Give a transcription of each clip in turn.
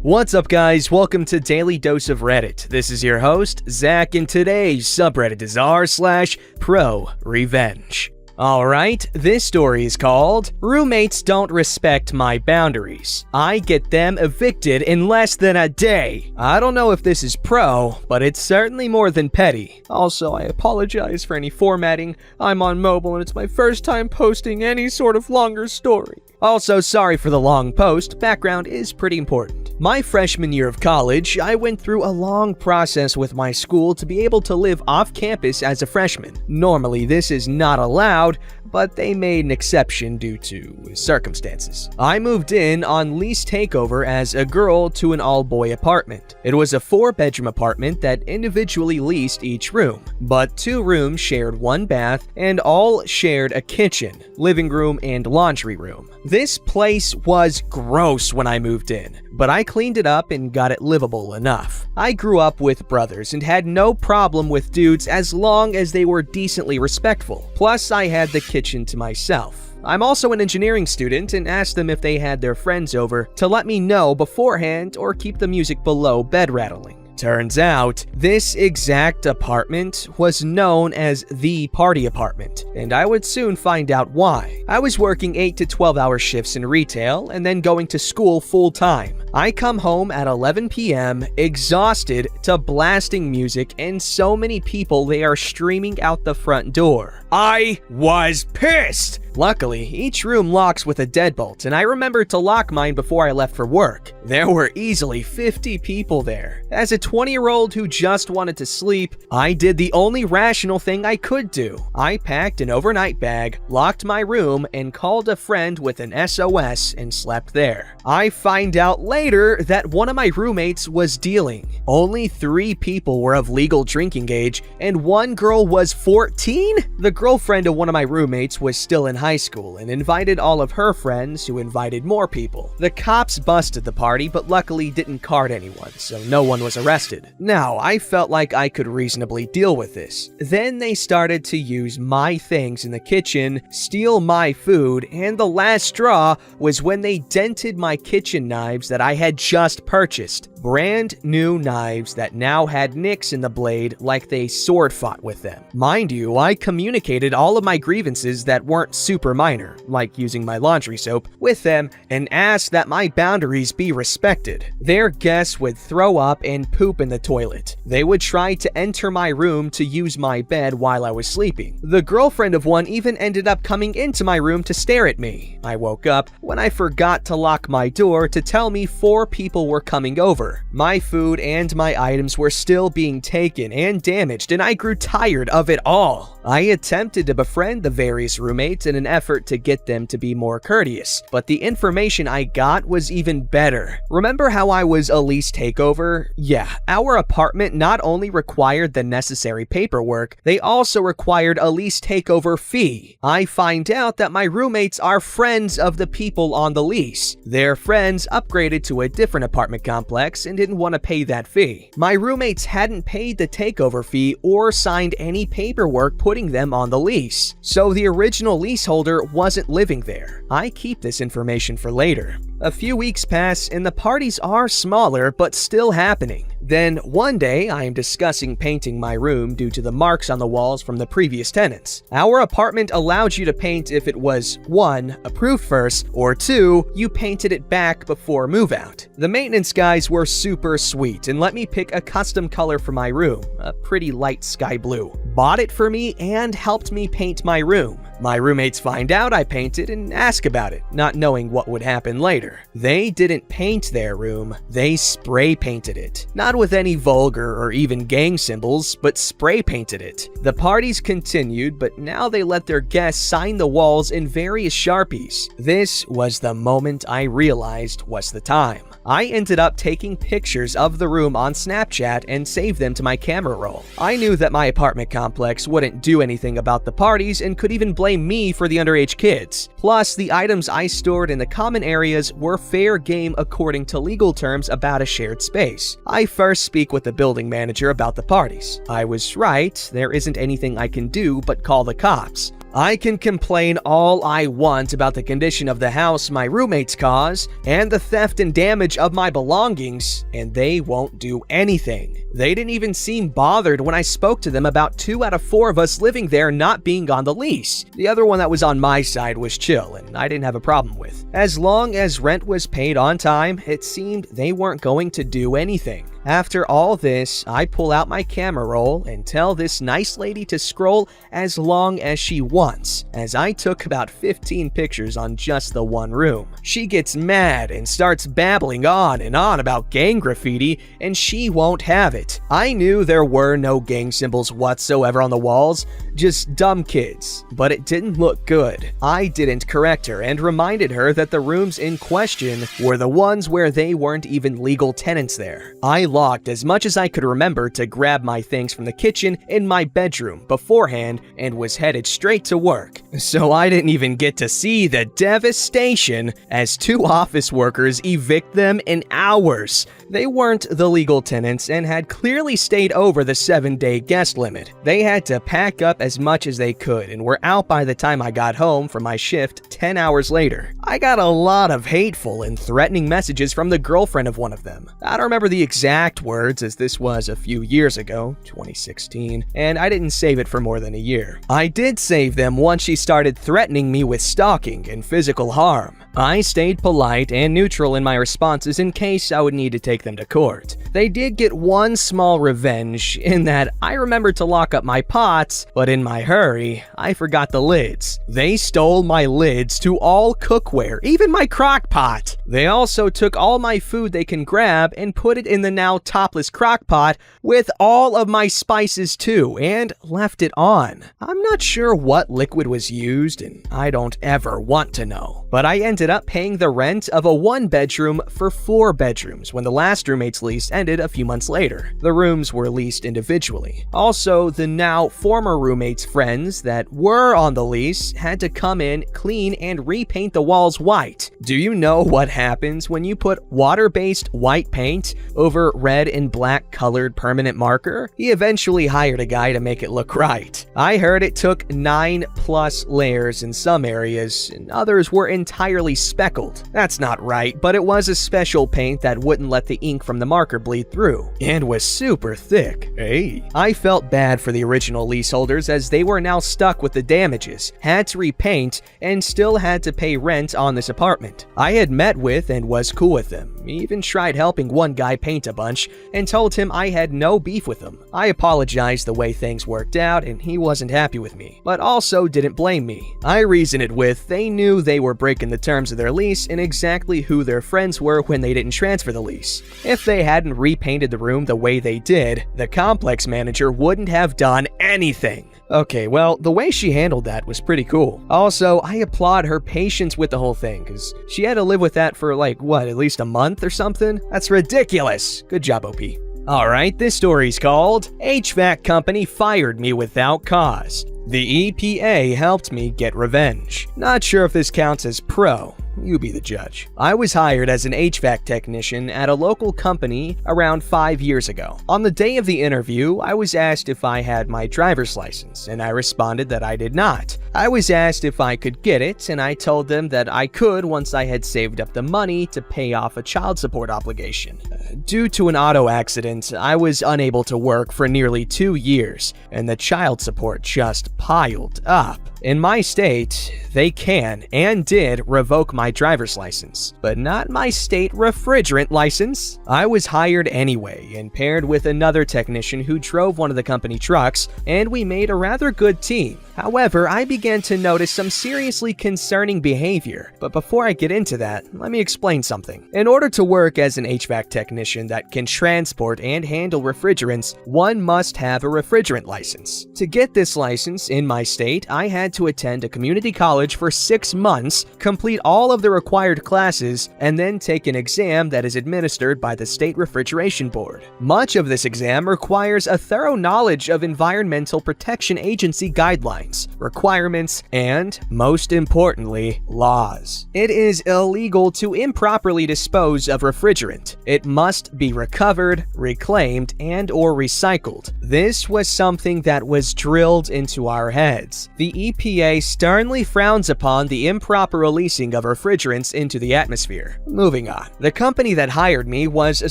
What's up, guys? Welcome to Daily Dose of Reddit. This is your host, Zach, and today's subreddit is r/ProRevenge. Alright, this story is called Roommates Don't Respect My Boundaries. I Get Them Evicted in Less Than a Day. I don't know if this is pro, but it's certainly more than petty. Also, I apologize for any formatting. I'm on mobile and it's my first time posting any sort of longer story. Also, sorry for the long post. Background is pretty important. My freshman year of college, I went through a long process with my school to be able to live off campus as a freshman. Normally, this is not allowed, but they made an exception due to circumstances. I moved in on lease takeover as a girl to an all-boy apartment. It was a 4-bedroom apartment that individually leased each room, but 2 rooms shared 1 bath and all shared a kitchen, living room, and laundry room. This place was gross when I moved in, but I cleaned it up and got it livable enough. I grew up with brothers and had no problem with dudes as long as they were decently respectful. Plus, I had the kitchen to myself. I'm also an engineering student and asked them if they had their friends over to let me know beforehand or keep the music below bed rattling. Turns out, this exact apartment was known as the party apartment, and I would soon find out why. I was working 8 to 12-hour shifts in retail and then going to school full-time. I come home at 11 p.m. exhausted to blasting music and so many people they are streaming out the front door. I was pissed! Luckily, each room locks with a deadbolt, and I remembered to lock mine before I left for work. There were easily 50 people there. As a 20-year-old who just wanted to sleep, I did the only rational thing I could do. I packed an overnight bag, locked my room, and called a friend with an SOS and slept there. I find out later that one of my roommates was dealing. Only 3 people were of legal drinking age, and 1 girl was 14? The girlfriend of one of my roommates was still in high school and invited all of her friends, who invited more people. The cops busted the party, but luckily didn't card anyone, so no one was arrested. Now, I felt like I could reasonably deal with this. Then they started to use my things in the kitchen, steal my food, and the last straw was when they dented my kitchen knives that I had just purchased. Brand new knives that now had nicks in the blade like they sword fought with them. Mind you, I communicated all of my grievances that weren't super minor, like using my laundry soap, with them and asked that my boundaries be respected. Their guests would throw up and poop in the toilet. They would try to enter my room to use my bed while I was sleeping. The girlfriend of one even ended up coming into my room to stare at me. I woke up when I forgot to lock my door to tell me 4 people were coming over. My food and my items were still being taken and damaged, and I grew tired of it all. I attempted to befriend the various roommates in an effort to get them to be more courteous, but the information I got was even better. Remember how I was a lease takeover? Yeah, our apartment not only required the necessary paperwork, they also required a lease takeover fee. I find out that my roommates are friends of the people on the lease. Their friends upgraded to a different apartment complex and didn't want to pay that fee. My roommates hadn't paid the takeover fee or signed any paperwork putting them on the lease, so the original leaseholder wasn't living there. I keep this information for later. A few weeks pass and the parties are smaller but still happening. Then one day I am discussing painting my room due to the marks on the walls from the previous tenants. Our apartment allowed you to paint if it was 1, approved first, or 2, you painted it back before move out. The maintenance guys were super sweet and let me pick a custom color for my room, a pretty light sky blue. Bought it for me and helped me paint my room. My roommates find out I painted and ask about it, not knowing what would happen later. They didn't paint their room, they spray painted it. Not with any vulgar or even gang symbols, but spray painted it. The parties continued, but now they let their guests sign the walls in various Sharpies. This was the moment I realized was the time. I ended up taking pictures of the room on Snapchat and saved them to my camera roll. I knew that my apartment complex wouldn't do anything about the parties and could even blame me for the underage kids. Plus, the items I stored in the common areas were fair game according to legal terms about a shared space. I first speak with the building manager about the parties. I was right, there isn't anything I can do but call the cops. I can complain all I want about the condition of the house my roommates cause and the theft and damage of my belongings, and they won't do anything. They didn't even seem bothered when I spoke to them about 2 out of 4 of us living there not being on the lease. The other one that was on my side was chill, and I didn't have a problem with. As long as rent was paid on time, it seemed they weren't going to do anything. After all this, I pull out my camera roll and tell this nice lady to scroll as long as she wants, as I took about 15 pictures on just the one room. She gets mad and starts babbling on and on about gang graffiti, and she won't have it. I knew there were no gang symbols whatsoever on the walls, just dumb kids, but it didn't look good. I didn't correct her and reminded her that the rooms in question were the ones where they weren't even legal tenants there. I locked as much as I could remember to grab my things from the kitchen in my bedroom beforehand and was headed straight to work. So I didn't even get to see the devastation as 2 office workers evict them in hours. They weren't the legal tenants and had clearly stayed over the 7-day guest limit. They had to pack up as much as they could and were out by the time I got home from my shift 10 hours later. I got a lot of hateful and threatening messages from the girlfriend of one of them. I don't remember the exact words as this was a few years ago, 2016, and I didn't save it for more than a year. I did save them once she started threatening me with stalking and physical harm. I stayed polite and neutral in my responses in case I would need to take them to court. They did get one small revenge in that I remembered to lock up my pots, but in my hurry, I forgot the lids. They stole my lids to all cookware, even my crock pot. They also took all my food they can grab and put it in the now topless crock pot with all of my spices too, and left it on. I'm not sure what liquid was used, and I don't ever want to know. But I ended up paying the rent of a 1-bedroom for 4 bedrooms when the last roommate's lease ended a few months later. The rooms were leased individually. Also, the now former roommate's friends that were on the lease had to come in, clean, and repaint the walls white. Do you know what happens when you put water-based white paint over red and black colored permanent marker? He eventually hired a guy to make it look right. I heard it took 9+ layers in some areas, and others were entirely speckled. That's not right, but it was a special paint that wouldn't let the ink from the marker bleed through, and was super thick. Hey. I felt bad for the original leaseholders as they were now stuck with the damages, had to repaint, and still had to pay rent on this apartment. I had met with and was cool with them, even tried helping one guy paint a bunch, and told him I had no beef with him. I apologized the way things worked out and he wasn't happy with me, but also didn't blame me. I reasoned it with they knew they were breaking the terms of their lease and exactly who their friends were when they didn't transfer the lease. If they hadn't repainted the room the way they did, the complex manager wouldn't have done anything. Okay, well, the way she handled that was pretty cool. Also, I applaud her patience with the whole thing, because she had to live with that for like, what, at least a month or something? That's ridiculous. Good job, OP. Alright, this story's called HVAC Company Fired Me Without Cause. The EPA helped me get revenge. Not sure if this counts as pro. You be the judge. I was hired as an HVAC technician at a local company around 5 years ago. On the day of the interview, I was asked if I had my driver's license, and I responded that I did not. I was asked if I could get it, and I told them that I could once I had saved up the money to pay off a child support obligation. Due to an auto accident, I was unable to work for nearly 2 years, and the child support just piled up. In my state, they can and did revoke my driver's license, but not my state refrigerant license. I was hired anyway and paired with another technician who drove one of the company trucks, and we made a rather good team. However, I began to notice some seriously concerning behavior, but before I get into that, let me explain something. In order to work as an HVAC technician that can transport and handle refrigerants, one must have a refrigerant license. To get this license in my state, I had to attend a community college for 6 months, complete all of the required classes, and then take an exam that is administered by the State Refrigeration Board. Much of this exam requires a thorough knowledge of Environmental Protection Agency guidelines, requirements, and, most importantly, laws. It is illegal to improperly dispose of refrigerant. It must be recovered, reclaimed, and/or recycled. This was something that was drilled into our heads. The EPA sternly frowns upon the improper releasing of refrigerants into the atmosphere. Moving on. The company that hired me was a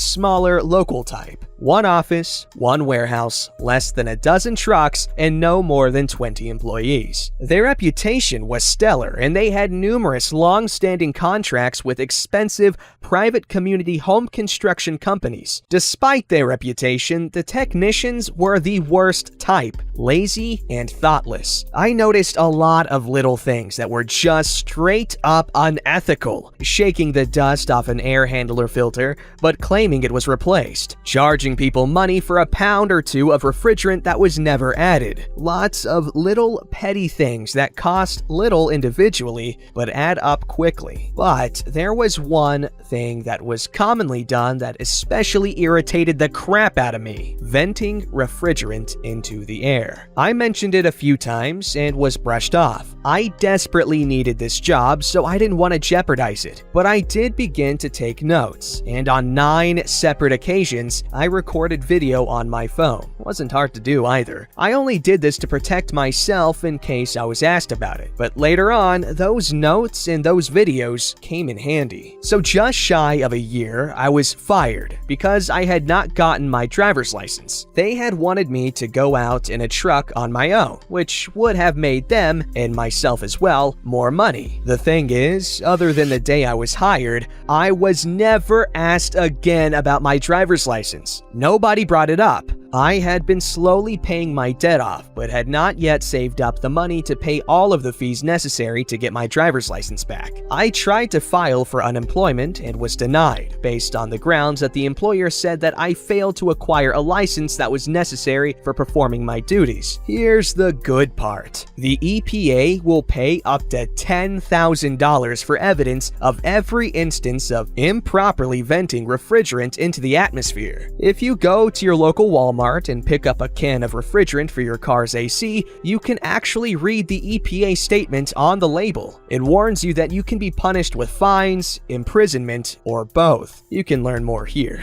smaller, local type. One office, one warehouse, less than a dozen trucks, and no more than 20 employees. Their reputation was stellar, and they had numerous long-standing contracts with expensive, private community home construction companies. Despite their reputation, the technicians were the worst type, lazy and thoughtless. I noticed a lot of little things that were just straight up unethical. Shaking the dust off an air handler filter, but claiming it was replaced. Charging people money for a pound or two of refrigerant that was never added. Lots of little petty things that cost little individually, but add up quickly. But there was one thing that was commonly done that especially irritated the crap out of me: venting refrigerant into the air. I mentioned it a few times and was brushed off. I desperately needed this job, so I didn't want to jeopardize it. But I did begin to take notes, and on 9 separate occasions, I recorded video on my phone. Wasn't hard to do either. I only did this to protect myself in case I was asked about it. But later on, those notes and those videos came in handy. So just shy of a year, I was fired because I had not gotten my driver's license. They had wanted me to go out in a truck on my own, which would have made them, and myself as well, more money. The thing is, other than the day I was hired, I was never asked again about my driver's license. Nobody brought it up. I had been slowly paying my debt off, but had not yet saved up the money to pay all of the fees necessary to get my driver's license back. I tried to file for unemployment and was denied, based on the grounds that the employer said that I failed to acquire a license that was necessary for performing my duties. Here's the good part. The EPA will pay up to $10,000 for evidence of every instance of improperly venting refrigerant into the atmosphere. If you go to your local Walmart and pick up a can of refrigerant for your car's AC, you can actually read the EPA statement on the label. It warns you that you can be punished with fines, imprisonment, or both. You can learn more here.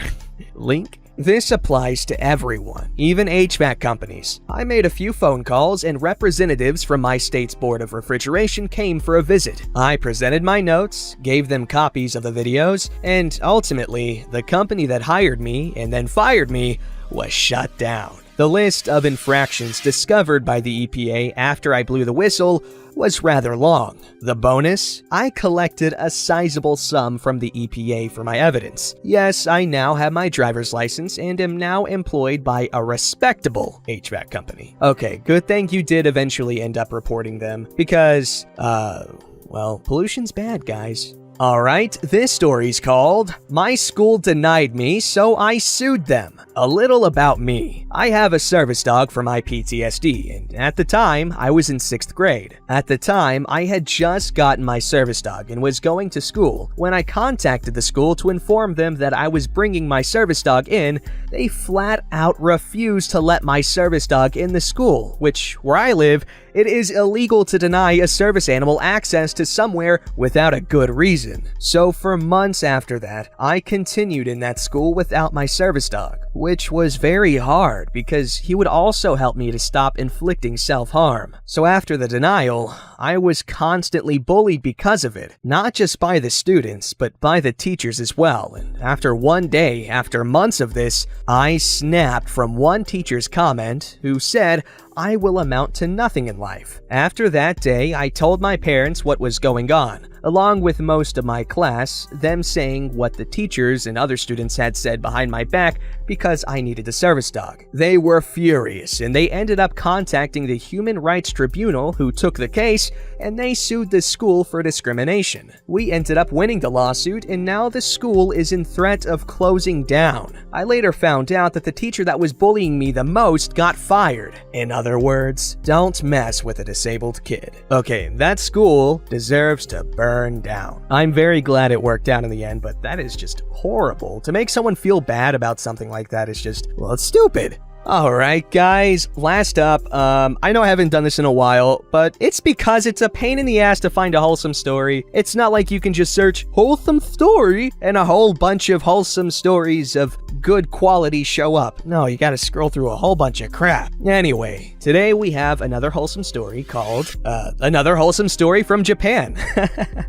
Link. This applies to everyone, even HVAC companies. I made a few phone calls and representatives from my state's Board of Refrigeration came for a visit. I presented my notes, gave them copies of the videos, and ultimately, the company that hired me and then fired me was shut down. The list of infractions discovered by the EPA after I blew the whistle was rather long. The bonus? I collected a sizable sum from the EPA for my evidence. Yes, I now have my driver's license and am now employed by a respectable HVAC company. Okay, good thing you did eventually end up reporting them because, well, pollution's bad, guys. Alright, this story's called My School Denied Me, So I Sued Them. A little about me. I have a service dog for my PTSD, and at the time, I was in 6th grade. At the time, I had just gotten my service dog and was going to school. When I contacted the school to inform them that I was bringing my service dog in, they flat out refused to let my service dog in the school, which, where I live, it is illegal to deny a service animal access to somewhere without a good reason. So for months after that, I continued in that school without my service dog, which was very hard because he would also help me to stop inflicting self-harm. So after the denial, I was constantly bullied because of it, not just by the students, but by the teachers as well. And after one day, after months of this, I snapped from one teacher's comment who said, "I will amount to nothing in life." After that day, I told my parents what was going on, along with most of my class, them saying what the teachers and other students had said behind my back because I needed a service dog. They were furious, and they ended up contacting the Human Rights Tribunal, who took the case, and they sued the school for discrimination. We ended up winning the lawsuit, and now the school is in threat of closing down. I later found out that the teacher that was bullying me the most got fired. In other words, don't mess with a disabled kid. Okay, that school deserves to burn down. I'm very glad it worked out in the end, but that is just horrible. To make someone feel bad about something like that is just, well, it's stupid. Alright guys, last up, I know I haven't done this in a while, but it's because it's a pain in the ass to find a wholesome story. It's not like you can just search wholesome story and a whole bunch of wholesome stories of good quality show up. No, you gotta scroll through a whole bunch of crap. Anyway, today we have another wholesome story called, another wholesome story from Japan.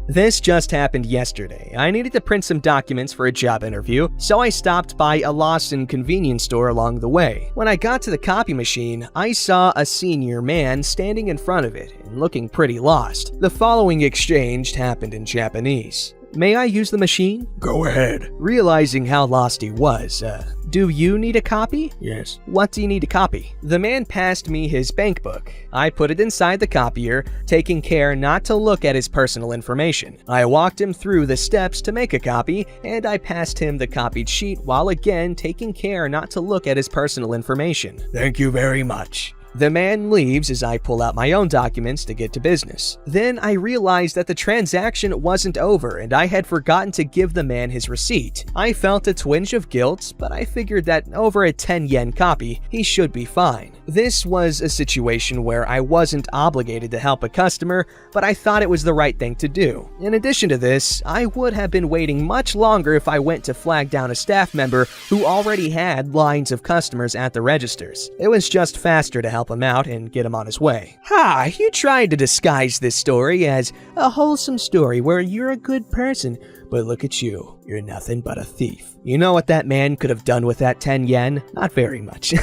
This just happened yesterday. I needed to print some documents for a job interview, so I stopped by a Lawson convenience store along the way. When I got to the copy machine, I saw a senior man standing in front of it and looking pretty lost. The following exchange happened in Japanese. "May I use the machine?" Go ahead. Realizing how lost he was, "Do you need a copy?" Yes. "What do you need to copy?" The man passed me his bank book. I put it inside the copier, taking care not to look at his personal information. I walked him through the steps to make a copy, and I passed him the copied sheet while again taking care not to look at his personal information. Thank you very much. The man leaves as I pull out my own documents to get to business. Then I realized that the transaction wasn't over and I had forgotten to give the man his receipt. I felt a twinge of guilt, but I figured that over a 10 yen copy, he should be fine. This was a situation where I wasn't obligated to help a customer, but I thought it was the right thing to do. In addition to this, I would have been waiting much longer if I went to flag down a staff member who already had lines of customers at the registers. It was just faster to help him out and get him on his way. "Ha, you tried to disguise this story as a wholesome story where you're a good person, but look at you, you're nothing but a thief." You know what that man could have done with that 10 yen? Not very much.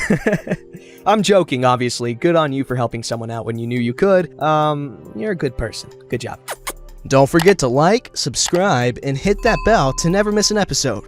I'm joking, obviously. Good on you for helping someone out when you knew you could. You're a good person. Good job. Don't forget to like, subscribe, and hit that bell to never miss an episode.